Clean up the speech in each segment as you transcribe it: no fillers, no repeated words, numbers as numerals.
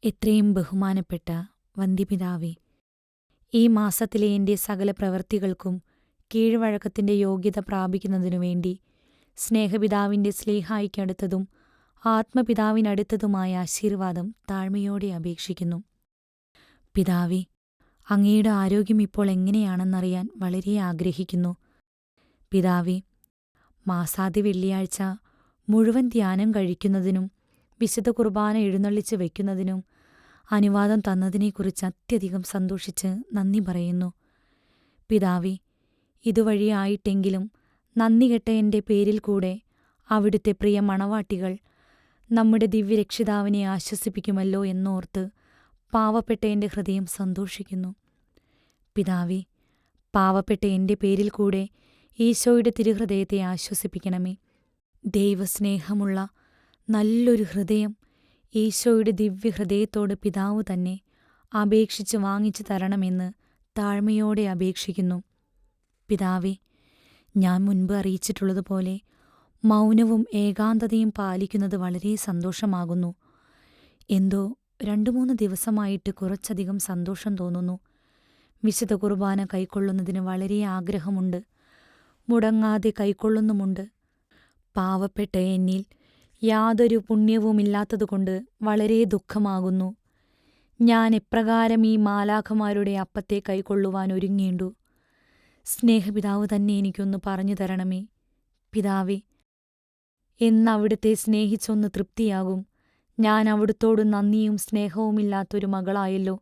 എത്രയും ബഹുമാനപ്പെട്ട വന്ദ്യപിതാവേ, ഈ മാസത്തിലെ എൻ്റെ സകല പ്രവൃത്തികൾക്കും കീഴ്വഴക്കത്തിൻ്റെ യോഗ്യത പ്രാപിക്കുന്നതിനുവേണ്ടി സ്നേഹപിതാവിൻ്റെ സ്ലീഹായ്ക്കടുത്തതും ആത്മപിതാവിനടുത്തതുമായ ആശീർവാദം താഴ്മയോടെ അപേക്ഷിക്കുന്നു. പിതാവേ, അങ്ങയുടെ ആരോഗ്യം ഇപ്പോൾ എങ്ങനെയാണെന്നറിയാൻ വളരെ ആഗ്രഹിക്കുന്നു. പിതാവേ, മാസാദ്യ വെള്ളിയാഴ്ച മുഴുവൻ ധ്യാനം കഴിക്കുന്നതിനും വിശുദ്ധ കുർബാന എഴുന്നള്ളിച്ച് വയ്ക്കുന്നതിനും അനുവാദം തന്നതിനെക്കുറിച്ച് അത്യധികം സന്തോഷിച്ച് നന്ദി പറയുന്നു. പിതാവേ, ഇതുവഴിയായിട്ടെങ്കിലും നന്ദികെട്ട എൻ്റെ പേരിൽ കൂടെ അവിടുത്തെ പ്രിയ മണവാട്ടികൾ നമ്മുടെ ദിവ്യരക്ഷിതാവിനെ ആശ്വസിപ്പിക്കുമല്ലോ എന്നോർത്ത് പാവപ്പെട്ട എൻ്റെ ഹൃദയം സന്തോഷിക്കുന്നു. പിതാവേ, പാവപ്പെട്ട എൻ്റെ പേരിൽ കൂടെ ഈശോയുടെ തിരുഹൃദയത്തെ ആശ്വസിപ്പിക്കണമേ. ദൈവസ്നേഹമുള്ള നല്ലൊരു ഹൃദയം ഈശോയുടെ ദിവ്യഹൃദയത്തോട് പിതാവ് തന്നെ അപേക്ഷിച്ച് വാങ്ങിച്ചു തരണമെന്ന് താഴ്മയോടെ അപേക്ഷിക്കുന്നു. പിതാവേ, ഞാൻ മുൻപ് അറിയിച്ചിട്ടുള്ളതുപോലെ മൗനവും ഏകാന്തതയും പാലിക്കുന്നത് വളരെ സന്തോഷമാകുന്നു. എന്തോ 2-3 ദിവസമായിട്ട് കുറച്ചധികം സന്തോഷം തോന്നുന്നു. വിശുദ്ധ കുർബാന കൈക്കൊള്ളുന്നതിന് വളരെ ആഗ്രഹമുണ്ട്, മുടങ്ങാതെ കൈക്കൊള്ളുന്നുമുണ്ട്. പാവപ്പെട്ട എന്നിൽ യാതൊരു പുണ്യവുമില്ലാത്തതുകൊണ്ട് വളരെ ദുഃഖമാകുന്നു. ഞാൻ എപ്രകാരം ഈ മാലാഖമാരുടെ അപ്പത്തെ കൈക്കൊള്ളുവാൻ ഒരുങ്ങേണ്ടു? സ്നേഹപിതാവ് തന്നെ എനിക്കൊന്ന് പറഞ്ഞു തരണമേ. പിതാവേ, എന്നവിടുത്തെ സ്നേഹിച്ചൊന്ന് തൃപ്തിയാകും. ഞാൻ അവിടുത്തോട് നന്ദിയും സ്നേഹവുമില്ലാത്തൊരു മകളായല്ലോ.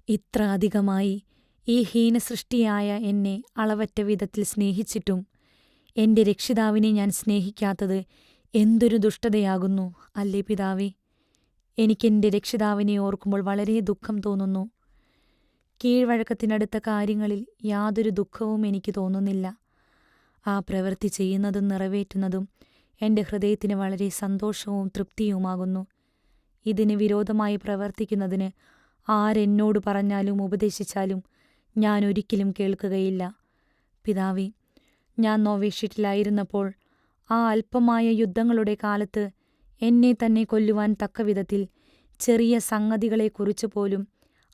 ഇത്ര അധികമായി ഈ ഹീനസൃഷ്ടിയായ എന്നെ അളവറ്റ വിധത്തിൽ സ്നേഹിച്ചിട്ടും എൻ്റെ രക്ഷിതാവിനെ ഞാൻ സ്നേഹിക്കാത്തത് എന്തൊരു ദുഷ്ടതയാകുന്നു അല്ലേ പിതാവേ? എനിക്കെൻ്റെ രക്ഷിതാവിനെ ഓർക്കുമ്പോൾ വളരെ ദുഃഖം തോന്നുന്നു. കീഴ്വഴക്കത്തിനടുത്ത കാര്യങ്ങളിൽ യാതൊരു ദുഃഖവും എനിക്ക് തോന്നുന്നില്ല. ആ പ്രവൃത്തി ചെയ്യുന്നതും നിറവേറ്റുന്നതും എൻ്റെ ഹൃദയത്തിന് വളരെ സന്തോഷവും തൃപ്തിയുമാകുന്നു. ഇതിന് വിരോധമായി പ്രവർത്തിക്കുന്നതിന് ആരെന്നോട് പറഞ്ഞാലും ഉപദേശിച്ചാലും ഞാൻ ഒരിക്കലും കേൾക്കുകയില്ല. പിതാവേ, ഞാൻ നോവേഷീറ്റിലായിരുന്നപ്പോൾ ആ അല്പമായ യുദ്ധങ്ങളുടെ കാലത്ത് എന്നെ തന്നെ കൊല്ലുവാൻ തക്കവിധത്തിൽ ചെറിയ സംഗതികളെക്കുറിച്ച് പോലും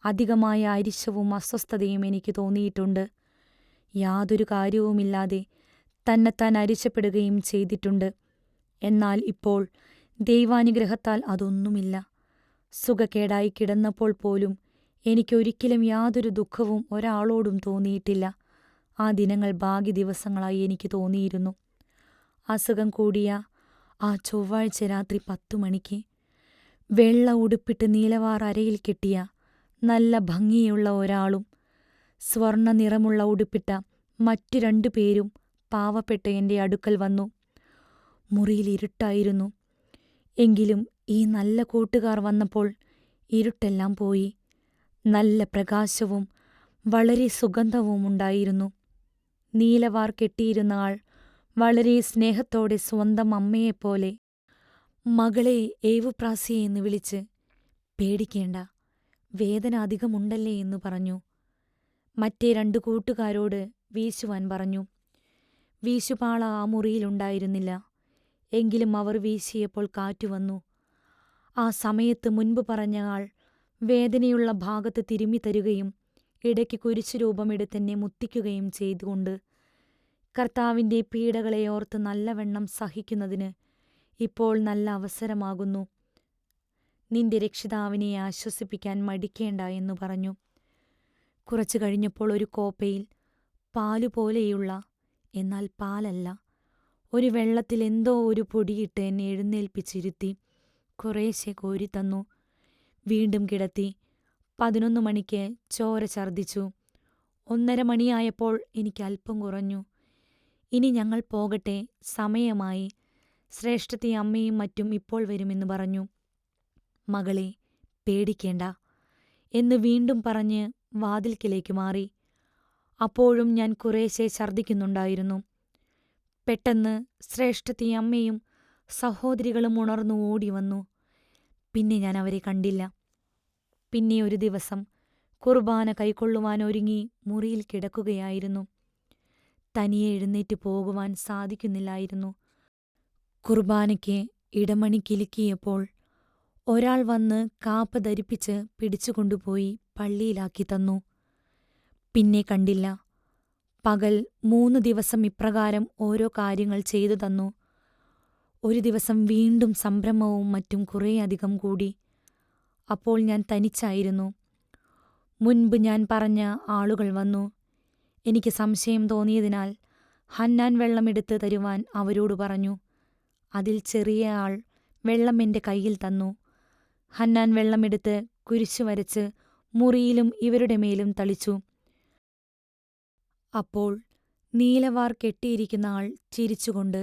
അധികമായ അരിശവും അസ്വസ്ഥതയും എനിക്ക് തോന്നിയിട്ടുണ്ട്. യാതൊരു കാര്യവുമില്ലാതെ തന്നെത്താൻ അരിശപ്പെടുകയും ചെയ്തിട്ടുണ്ട്. എന്നാൽ ഇപ്പോൾ ദൈവാനുഗ്രഹത്താൽ അതൊന്നുമില്ല. സുഖക്കേടായി കിടന്നപ്പോൾ പോലും എനിക്കൊരിക്കലും യാതൊരു ദുഃഖവും ഒരാളോടും തോന്നിയിട്ടില്ല. ആ ദിനങ്ങൾ ഭാഗ്യദിവസങ്ങളായി എനിക്ക് തോന്നിയിരുന്നു. അസുഖം കൂടിയ ആ ചൊവ്വാഴ്ച രാത്രി 10 മണിക്ക് വെള്ള ഉടുപ്പിട്ട് നീലവാർ അരയിൽ കെട്ടിയ നല്ല ഭംഗിയുള്ള ഒരാളും സ്വർണ്ണ നിറമുള്ള ഉടുപ്പിട്ട മറ്റു 2 പേരും പാവപ്പെട്ട എൻ്റെ അടുക്കൽ വന്നു. മുറിയിൽ ഇരുട്ടായിരുന്നു. എങ്കിലും ഈ നല്ല കൂട്ടുകാർ വന്നപ്പോൾ ഇരുട്ടെല്ലാം പോയി. നല്ല പ്രകാശവും വളരെ സുഗന്ധവും ഉണ്ടായിരുന്നു. നീലവാർ കെട്ടിയിരുന്ന ആൾ വളരെ സ്നേഹത്തോടെ സ്വന്തം അമ്മയെപ്പോലെ മകളെ ഏവുപ്രാസിയെ എന്ന് വിളിച്ച്, പേടിക്കേണ്ട, വേദന അധികമുണ്ടല്ലേ എന്ന് പറഞ്ഞു. മറ്റേ 2 കൂട്ടുകാരോട് വീശുവാൻ പറഞ്ഞു. വീശുപാള ആ മുറിയിലുണ്ടായിരുന്നില്ല. എങ്കിലും അവർ വീശിയപ്പോൾ കാറ്റുവന്നു. ആ സമയത്ത് മുൻപ് പറഞ്ഞ ആൾ വേദനയുള്ള ഭാഗത്ത് തിരുമ്മി തരുകയും ഇടയ്ക്ക് കുരിശുരൂപമെടുത്തെന്നെ മുത്തിക്കുകയും ചെയ്തുകൊണ്ട്, കർത്താവിൻ്റെ പീഡകളെ ഓർത്ത് നല്ലവണ്ണം സഹിക്കുന്നതിന് ഇപ്പോൾ നല്ല അവസരമാകുന്നു. നിന്റെ രക്ഷിതാവിനെ ആശ്വസിപ്പിക്കാൻ മടിക്കേണ്ട എന്നു പറഞ്ഞു. കുറച്ചു കഴിഞ്ഞപ്പോൾ ഒരു കോപ്പയിൽ പാലുപോലെയുള്ള, എന്നാൽ പാലല്ല, ഒരു വെള്ളത്തിൽ എന്തോ ഒരു പൊടിയിട്ട് എന്നെ എഴുന്നേൽപ്പിച്ചിരുത്തി കുറേശ്ശെ കോരിത്തന്നു. വീണ്ടും കിടത്തി. 11 മണിക്ക് ചോര ഛർദ്ദിച്ചു. 1:30 മണിയായപ്പോൾ എനിക്ക് അല്പം കുറഞ്ഞു. ഇനി ഞങ്ങൾ പോകട്ടെ, സമയമായി. ശ്രേഷ്ഠത്തി അമ്മയും മറ്റും ഇപ്പോൾ വരുമെന്ന് പറഞ്ഞു. മകളെ, പേടിക്കേണ്ട എന്ന് വീണ്ടും പറഞ്ഞ് വാതിൽക്കലേക്ക് മാറി. അപ്പോഴും ഞാൻ കുറേശ്ശെ ഛർദ്ദിക്കുന്നുണ്ടായിരുന്നു. പെട്ടെന്ന് ശ്രേഷ്ഠത്തി അമ്മയും സഹോദരികളും ഉണർന്നു ഓടിവന്നു. പിന്നെ ഞാൻ അവരെ കണ്ടില്ല. പിന്നെ ഒരു ദിവസം കുർബാന കൈക്കൊള്ളുവാൻ ഒരുങ്ങി മുറിയിൽ കിടക്കുകയായിരുന്നു. തനിയെ എഴുന്നേറ്റ് പോകുവാൻ സാധിക്കുന്നില്ലായിരുന്നു. കുർബാനയ്ക്ക് ഇടമണി കിലുക്കിയപ്പോൾ ഒരാൾ വന്ന് കാപ്പ ധരിപ്പിച്ച് പിടിച്ചുകൊണ്ടുപോയി പള്ളിയിലാക്കി തന്നു. പിന്നെ കണ്ടില്ല. പകൽ 3 ദിവസം ഇപ്രകാരം ഓരോ കാര്യങ്ങൾ ചെയ്തു തന്നു. ഒരു ദിവസം വീണ്ടും സംഭ്രമവും മറ്റും കുറേയധികം കൂടി. അപ്പോൾ ഞാൻ തനിച്ചായിരുന്നു. മുൻപ് ഞാൻ പറഞ്ഞ ആളുകൾ വന്നു. എനിക്ക് സംശയം തോന്നിയതിനാൽ ഹന്നാൻ വെള്ളമെടുത്ത് തരുവാൻ അവരോട് പറഞ്ഞു. അതിൽ ചെറിയ ആൾ വെള്ളം എൻ്റെ കയ്യിൽ തന്നു. ഹന്നാൻ വെള്ളമെടുത്ത് കുരിശു വരച്ച് മുറിയിലും ഇവരുടെ മേലും തളിച്ചു. അപ്പോൾ നീലവാർ കെട്ടിയിരിക്കുന്ന ആൾ ചിരിച്ചുകൊണ്ട്,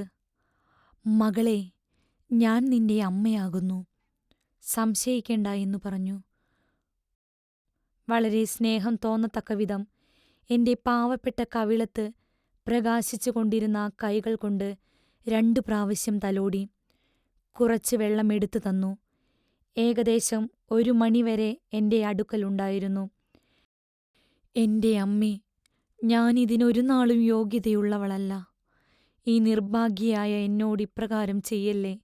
"മകളെ, ഞാൻ നിന്റെ അമ്മയാകുന്നു. സംശയിക്കേണ്ട" എന്നു പറഞ്ഞു. വളരെ സ്നേഹം തോന്നത്തക്കവിധം എന്റെ പാവപ്പെട്ട കവിളത്ത് പ്രകാശിച്ചു കൊണ്ടിരുന്ന ആ കൈകൾ കൊണ്ട് 2 പ്രാവശ്യം തലോടി. കുറച്ച് വെള്ളം എടുത്തു തന്നു. ഏകദേശം 1 മണിവരെ എന്റെ അടുക്കലുണ്ടായിരുന്നു. എന്റെ അമ്മേ, ഞാനിതിനൊരു നാളും യോഗ്യതയുള്ളവളല്ല. ഈ നിർഭാഗ്യയായ എന്നോട് ഇപ്രകാരം ചെയ്യല്ലേ.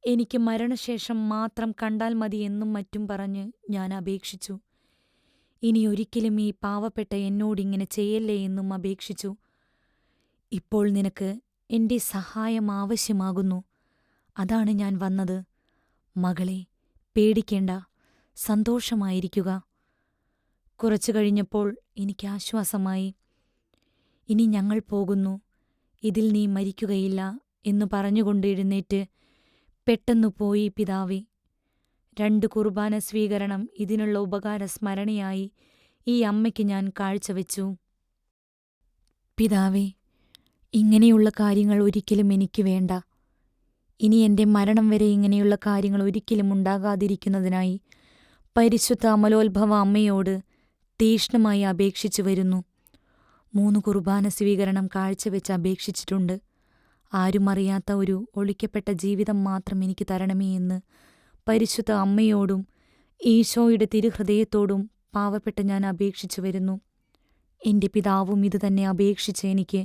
എനിക്ക് മരണശേഷം മാത്രം കണ്ടാൽ മതി എന്നും മറ്റും പറഞ്ഞ് ഞാൻ അപേക്ഷിച്ചു. ഇനിയൊരിക്കലും ഈ പാവപ്പെട്ട എന്നോടിങ്ങനെ ചെയ്യല്ലേ എന്നും അപേക്ഷിച്ചു. ഇപ്പോൾ നിനക്ക് എന്റെ സഹായം ആവശ്യമാകുന്നു. അതാണ് ഞാൻ വന്നത്. മകളെ, പേടിക്കേണ്ട, സന്തോഷമായിരിക്കുക. കുറച്ചു കഴിഞ്ഞപ്പോൾ എനിക്ക് ആശ്വാസമായി. "ഇനി ഞങ്ങൾ പോകുന്നു. ഇതിൽ നീ മരിക്കുകയില്ല" എന്നു പറഞ്ഞുകൊണ്ട് എഴുന്നേറ്റ് പെട്ടെന്നു പോയി പിതാവേ. 2 കുർബാന സ്വീകരണം ഇതിനുള്ള ഉപകാര സ്മരണയായി ഈ അമ്മയ്ക്ക് ഞാൻ കാഴ്ചവെച്ചു. പിതാവേ, ഇങ്ങനെയുള്ള കാര്യങ്ങൾ ഒരിക്കലും എനിക്ക് വേണ്ട. ഇനി എന്റെ മരണം വരെ ഇങ്ങനെയുള്ള കാര്യങ്ങൾ ഒരിക്കലും ഉണ്ടാകാതിരിക്കുന്നതിനായി പരിശുദ്ധ അമലോത്ഭവ അമ്മയോട് തീക്ഷ്ണമായി അപേക്ഷിച്ചു വരുന്നു. 3 കുർബാന സ്വീകരണം കാഴ്ചവെച്ച് അപേക്ഷിച്ചിട്ടുണ്ട്. ആരും അറിയാത്ത ഒരു ഒളിക്കപ്പെട്ട ജീവിതം മാത്രം എനിക്ക് തരണമേ എന്ന് പരിശുദ്ധ അമ്മയോടും ഈശോയുടെ തിരുഹൃദയത്തോടും പാവപ്പെട്ട് ഞാൻ അപേക്ഷിച്ചു വരുന്നു. എന്റെ പിതാവും ഇതുതന്നെ അപേക്ഷിച്ച് എനിക്ക്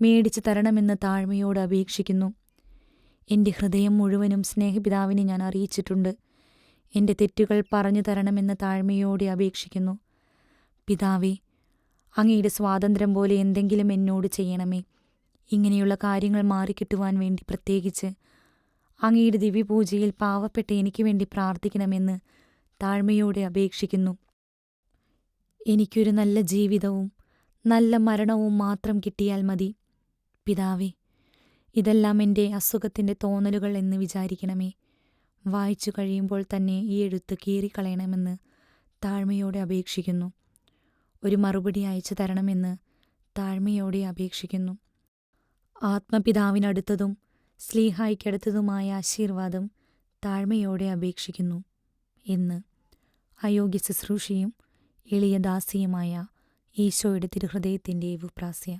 മേടിച്ചു തരണമെന്ന് താഴ്മയോട് അപേക്ഷിക്കുന്നു. എന്റെ ഹൃദയം മുഴുവനും സ്നേഹപിതാവിനെ ഞാൻ അറിയിച്ചിട്ടുണ്ട്. എന്റെ തെറ്റുകൾ പറഞ്ഞു തരണമെന്ന് താഴ്മയോടെ അപേക്ഷിക്കുന്നു. പിതാവേ, അങ്ങയുടെ സ്വാതന്ത്ര്യം പോലെ എന്തെങ്കിലും എന്നോട് ചെയ്യണമേ. ഇങ്ങനെയുള്ള കാര്യങ്ങൾ മാറിക്കിട്ടുവാൻ വേണ്ടി പ്രത്യേകിച്ച് അങ്ങയുടെ ദിവ്യപൂജയിൽ പാവപ്പെട്ട എനിക്ക് വേണ്ടി പ്രാർത്ഥിക്കണമെന്ന് താഴ്മയോടെ അപേക്ഷിക്കുന്നു. എനിക്കൊരു നല്ല ജീവിതവും നല്ല മരണവും മാത്രം കിട്ടിയാൽ മതി. പിതാവേ, ഇതെല്ലാം എൻ്റെ അസുഖത്തിൻ്റെ തോന്നലുകൾ എന്ന് വിചാരിക്കണമേ. വായിച്ചു കഴിയുമ്പോൾ തന്നെ ഈ എഴുത്ത് കീറിക്കളയണമെന്ന് താഴ്മയോടെ അപേക്ഷിക്കുന്നു. ഒരു മറുപടി അയച്ചു തരണമെന്ന് താഴ്മയോടെ അപേക്ഷിക്കുന്നു. ആത്മപിതാവിനടുത്തതും സ്ലീഹായ്ക്കടുത്തതുമായ ആശീർവാദം താഴ്മയോടെ അപേക്ഷിക്കുന്നു എന്ന് അയോഗ്യ ശുശ്രൂഷയും എളിയ ദാസിയുമായ ഈശോയുടെ തിരുഹൃദയത്തിൻ്റെ വുപ്രാസ്യ.